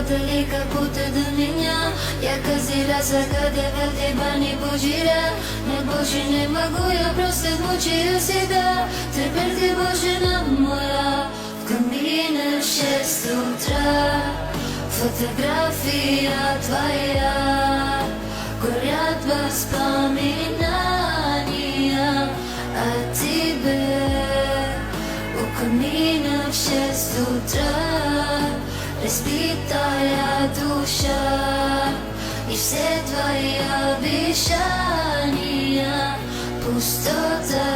вдали, как будто до меня. Я каждый раз загадывал тебя, не бужира. Нет, больше не могу, я просто мучаю себя. Теперь ты больше нам моя. В камине в 6 утра фотография твоя. Горят воспоминания о тебе. У камина в 6 утра разбитая душа. И все твои обещания пустота.